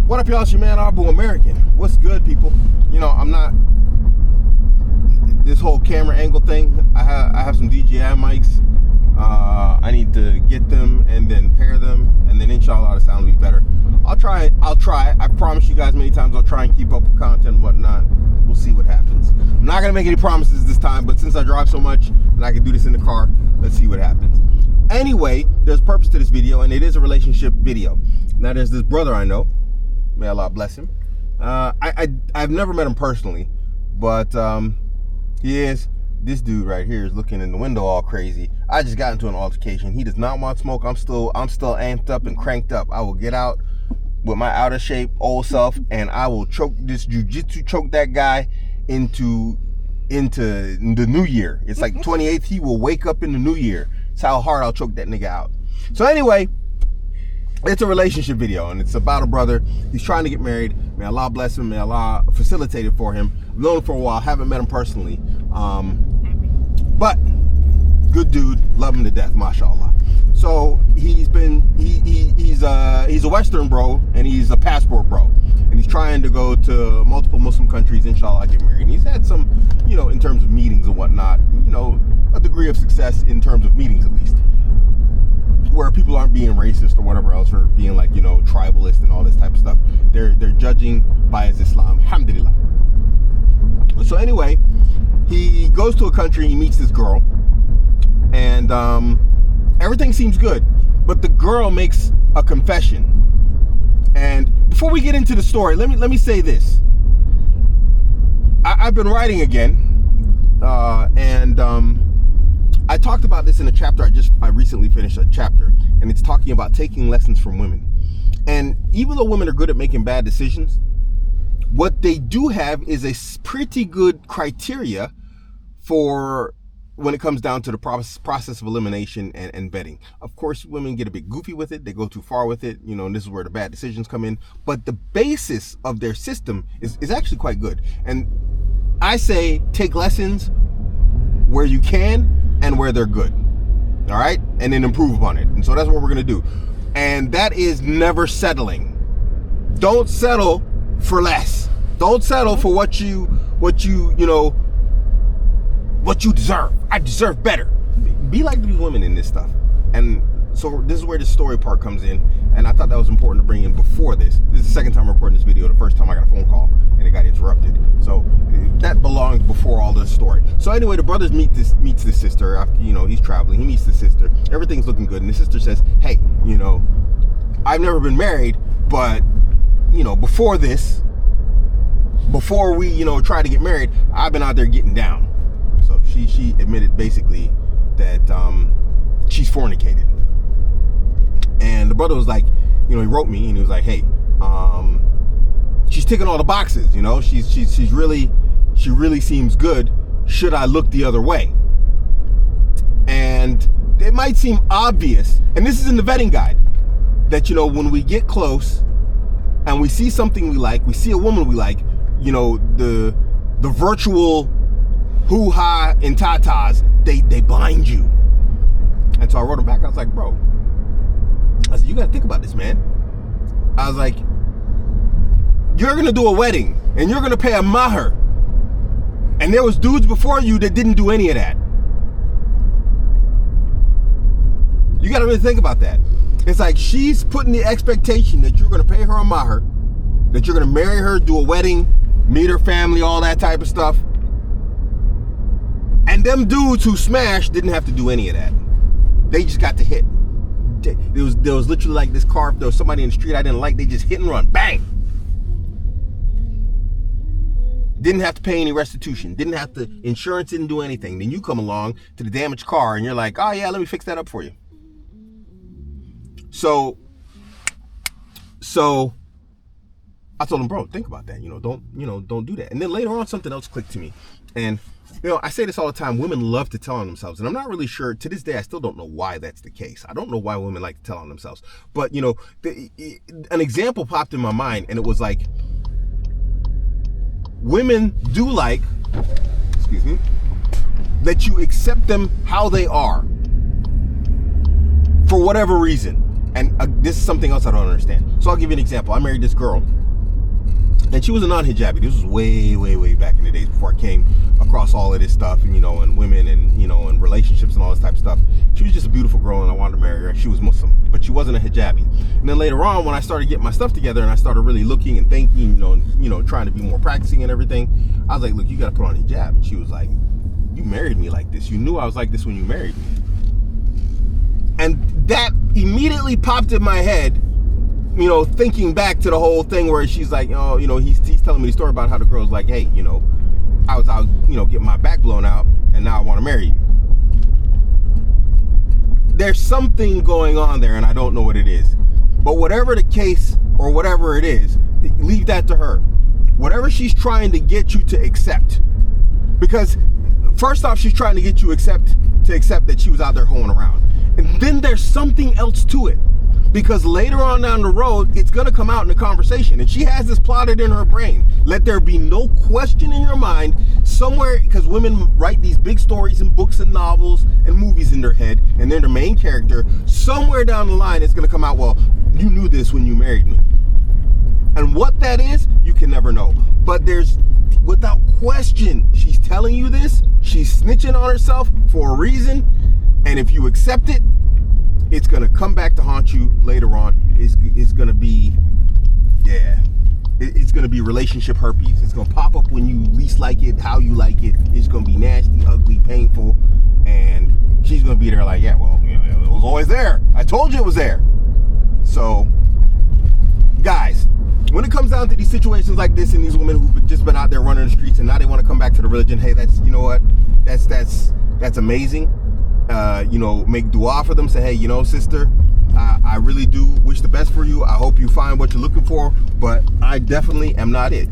What up, y'all? It's your man, Abuamerican. What's good, people? You know, I'm not... This whole camera angle thing, I have some DJI mics. I need to get them and then pair them, and then inshallah the sound will be better. I'll try. I promise you guys many times I'll try and keep up with content and whatnot. We'll see what happens. I'm not going to make any promises this time, but since I drive so much and I can do this in the car, let's see what happens. Anyway, there's purpose to this video, and it is a relationship video. Now, there's this brother I know. May Allah bless him. I've never met him personally, but he is. This dude right here is looking in the window all crazy. I just got into an altercation. He does not want smoke. I'm still amped up and cranked up. I will get out with my out of shape old self, and I will choke that guy into the new year. It's like 28th. He will wake up in the new year. That's how hard I'll choke that nigga out. So anyway, it's a relationship video, and it's about a brother. He's trying to get married. May Allah bless him. May Allah facilitate it for him. I've known him for a while. Haven't met him personally. But good dude. Love him to death. MashaAllah. So he's a Western bro, and he's a passport bro. And he's trying to go to multiple Muslim countries, inshallah, get married. And he's had some, in terms of meetings and whatnot, a degree of success in terms of meetings at least, where people aren't being racist or whatever else, or being like, tribalist and all this type of stuff. They're judging by his Islam. Alhamdulillah. So anyway, he goes to a country, he meets this girl, and everything seems good. But the girl makes a confession. And before we get into the story, let me say this. I've been writing again, and I talked about this in a chapter. I recently finished a chapter, and it's talking about taking lessons from women. And even though women are good at making bad decisions, what they do have is a pretty good criteria for when it comes down to the process of elimination and vetting. Of course, women get a bit goofy with it. They go too far with it, and this is where the bad decisions come in. But the basis of their system is actually quite good. And I say take lessons where you can and where they're good. All right? And then improve upon it. And so that's what we're going to do. And that is never settling. Don't settle for less. Don't settle for what you deserve. I deserve better. Be like these women in this stuff. And so this is where the story part comes in, and I thought that was important to bring in before this. This is the second time I'm recording this video. The first time I got a phone call and it got interrupted. So that belongs before all this story. So anyway, the brothers meets the sister after, he's traveling. He meets the sister. Everything's looking good. And the sister says, hey, I've never been married, but, before this, before we, try to get married, I've been out there getting down. So she admitted basically that she's fornicated. And the brother was like, he wrote me and he was like, hey, she's ticking all the boxes, she really seems good. Should I look the other way? And it might seem obvious, and this is in the vetting guide, that when we get close and we see something we like, we see a woman we like, the virtual hoo-ha and tatas, they blind you. And so I wrote him back. I was like, bro, I said, you gotta think about this, man. I was like, you're gonna do a wedding and you're gonna pay a mahr, and there was dudes before you that didn't do any of that. You gotta really think about that. It's like she's putting the expectation that you're gonna pay her a mahr, that you're gonna marry her, do a wedding, meet her family, all that type of stuff. And them dudes who smashed didn't have to do any of that. They just got to hit. There was literally like this car. If there was somebody in the street I didn't like, they just hit and run. Bang! Didn't have to pay any restitution. Didn't have to, insurance didn't do anything. Then you come along to the damaged car and you're like, oh yeah, let me fix that up for you. So I told him, bro, think about that. Don't do that. And then later on, something else clicked to me. And I say this all the time. Women love to tell on themselves, and I'm not really sure. To this day, I still don't know why that's the case. I don't know why women like to tell on themselves. But an example popped in my mind, and it was like, women do like, that you accept them how they are, for whatever reason. And this is something else I don't understand. So I'll give you an example. I married this girl, and she was a non-hijabi. This was way back in the days before I came across all of this stuff, and and women, and and relationships and all this type of stuff. She was just a beautiful girl, and I wanted to marry her. She was Muslim, but she wasn't a hijabi. And then later on, when I started getting my stuff together, and I started really looking and thinking, trying to be more practicing and everything, I was like, look, you got to put on a hijab. And she was like, you married me like this. You knew I was like this when you married me. And that immediately popped in my head, thinking back to the whole thing where she's like, he's telling me the story about how the girl's like, hey, I was out, getting my back blown out, and now I want to marry you. There's something going on there, and I don't know what it is. But whatever the case or whatever it is, leave that to her. Whatever she's trying to get you to accept. Because first off, she's trying to get you to accept that she was out there hoeing around. And then there's something else to it. Because later on down the road, it's going to come out in the conversation. And she has this plotted in her brain. Let there be no question in your mind somewhere, because women write these big stories and books and novels and movies in their head, and they're the main character. Somewhere down the line, it's going to come out, well, you knew this when you married me. And what that is, you can never know. But without question, she's telling you this. She's snitching on herself for a reason. And if you accept it, it's going to come back to haunt you later on. It's going to be, it's going to be relationship herpes. It's going to pop up when you least like it, how you like it. It's going to be nasty, ugly, painful. And she's going to be there like, yeah, well, it was always there. I told you it was there. So, guys, when it comes down to these situations like this, and these women who've just been out there running the streets and now they want to come back to the religion, hey, that's, that's amazing. Make dua for them. Say, hey, sister, I really do wish the best for you. I hope you find what you're looking for, but I definitely am not it.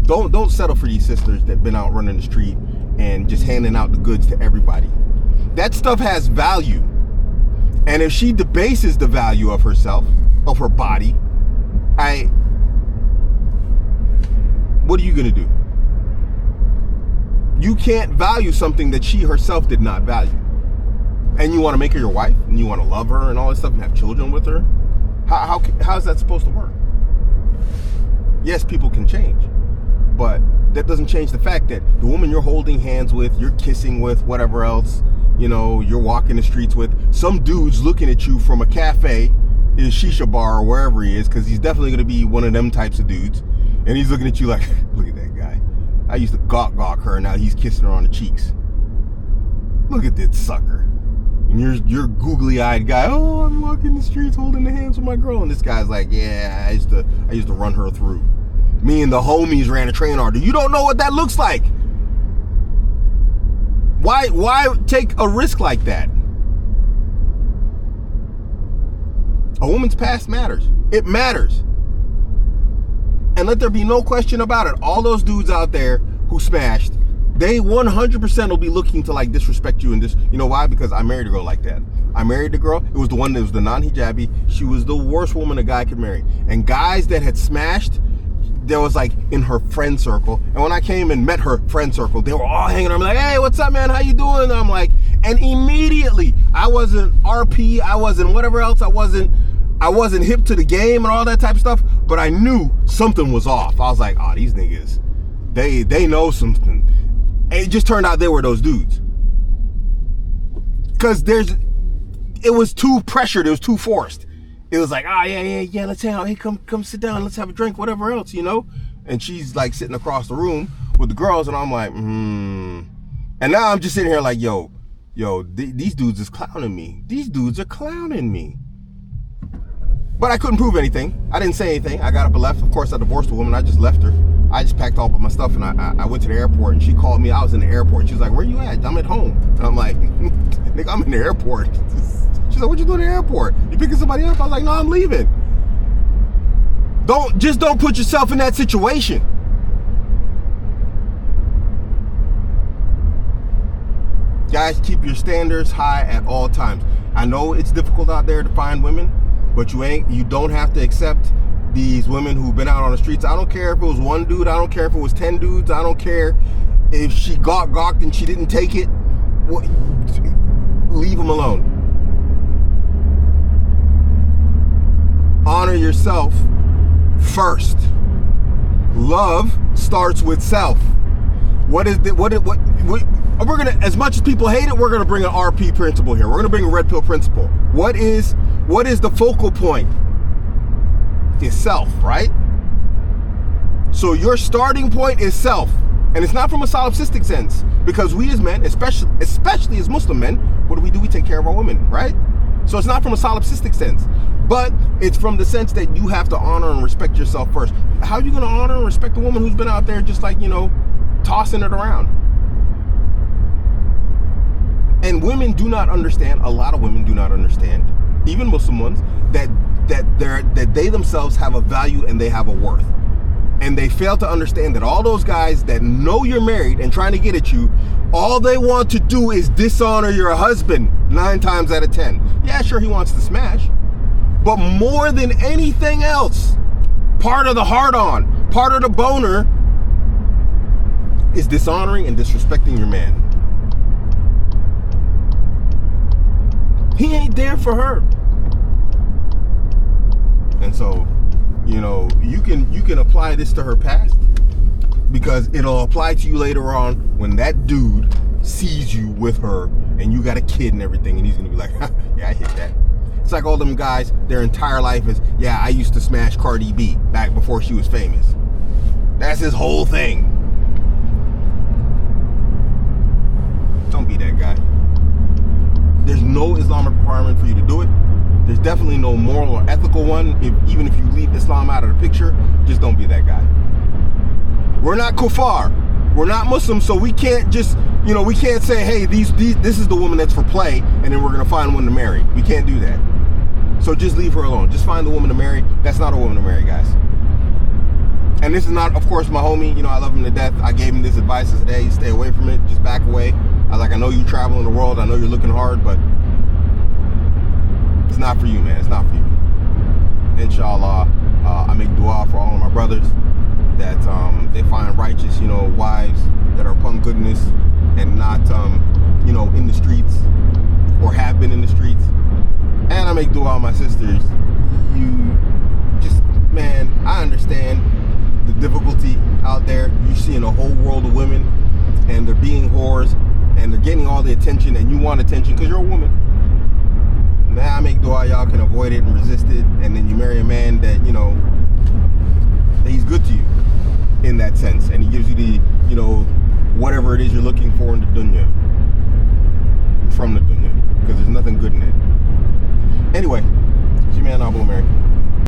Don't settle for these sisters that been out running the street and just handing out the goods to everybody. That stuff has value, and if she debases the value of herself, of her body, what are you gonna do? You can't value something that she herself did not value. And you want to make her your wife, and you want to love her and all this stuff and have children with her? How is that supposed to work? Yes, people can change, but that doesn't change the fact that the woman you're holding hands with, you're kissing with, whatever else, you're walking the streets with, some dude's looking at you from a cafe, his shisha bar, or wherever he is, because he's definitely going to be one of them types of dudes, and he's looking at you like, look at that guy. I used to gawk her, now he's kissing her on the cheeks. Look at this sucker. And you're googly-eyed guy, oh, I'm walking the streets holding the hands with my girl, and this guy's like, yeah, I used to run her through. Me and the homies ran a train order. You don't know what that looks like. Why take a risk like that? A woman's past matters. It matters. And let there be no question about it. All those dudes out there who smashed, they 100% will be looking to disrespect you and this. You know why? Because I married a girl like that. I married the girl. It was the one that was the non-hijabi. She was the worst woman a guy could marry. And guys that had smashed, there was in her friend circle. And when I came and met her friend circle, they were all hanging around me like, hey, what's up, man? How you doing? And I'm like, and immediately I wasn't RP. I wasn't whatever else. I wasn't hip to the game and all that type of stuff. But I knew something was off. I was like, oh, these niggas, they know something. And it just turned out they were those dudes. Because it was too pressured. It was too forced. It was like, yeah, let's hang out. Hey, come sit down. Let's have a drink, whatever else, And she's sitting across the room with the girls. And I'm like, And now I'm just sitting here like, yo, these dudes is clowning me. These dudes are clowning me. But I couldn't prove anything. I didn't say anything. I got up and left. Of course, I divorced the woman. I just left her. I just packed all of my stuff, and I went to the airport, and she called me. I was in the airport. She was like, where you at? I'm at home. And I'm like, nigga, I'm in the airport. She's like, what you doing in the airport? You picking somebody up? I was like, no, I'm leaving. Don't put yourself in that situation. Guys, keep your standards high at all times. I know it's difficult out there to find women, but you don't have to accept these women who've been out on the streets. I don't care if it was one dude. I don't care if it was 10 dudes. I don't care if she gawked and she didn't take it. Leave them alone. honor yourself first. Love starts with self. We're gonna, as much as people hate it, we're gonna bring an RP principle here. We're gonna bring a red pill principle. What is the focal point? It's self, right? So your starting point is self. And it's not from a solipsistic sense, because we as men, especially as Muslim men, what do? We take care of our women, right? So it's not from a solipsistic sense, but it's from the sense that you have to honor and respect yourself first. How are you going to honor and respect a woman who's been out there just like, tossing it around? And women do not understand, a lot of women do not understand, even Muslim ones, that they themselves have a value and they have a worth. And they fail to understand that all those guys that know you're married and trying to get at you, all they want to do is dishonor your husband 9 times out of 10. Yeah, sure, he wants to smash. But more than anything else, part of the hard-on, part of the boner, is dishonoring and disrespecting your man. He ain't there for her. And so, you can apply this to her past, because it'll apply to you later on when that dude sees you with her and you got a kid and everything, and he's gonna be like, yeah, I hit that. It's like all them guys, their entire life is, yeah, I used to smash Cardi B back before she was famous. That's his whole thing. Don't be that guy. There's no Islamic requirement for you to do it. There's definitely no moral or ethical one. Even if you leave Islam out of the picture, just don't be that guy. We're not kuffar. We're not Muslim, so we can't just, we can't say, hey, this is the woman that's for play, and then we're going to find one to marry. We can't do that. So just leave her alone. Just find the woman to marry. That's not a woman to marry, guys. And this is not, of course, my homie. I love him to death. I gave him this advice today. Stay away from it. Just back away. I know you traveling the world. I know you're looking hard, but it's not for you, man. It's not for you. Inshallah, I make dua for all of my brothers that they find righteous, wives that are upon goodness and not, in the streets or have been in the streets. And I make dua on my sisters. Man, I understand the difficulty out there. You're seeing a whole world of women, and they're being whores, and they're getting all the attention, and you want attention because you're a woman. Now I make dua y'all can avoid it and resist it, and then you marry a man that, that he's good to you in that sense, and he gives you the, whatever it is you're looking for in the dunya, from the dunya, because there's nothing good in it. Anyway, it's your man Abuamerican.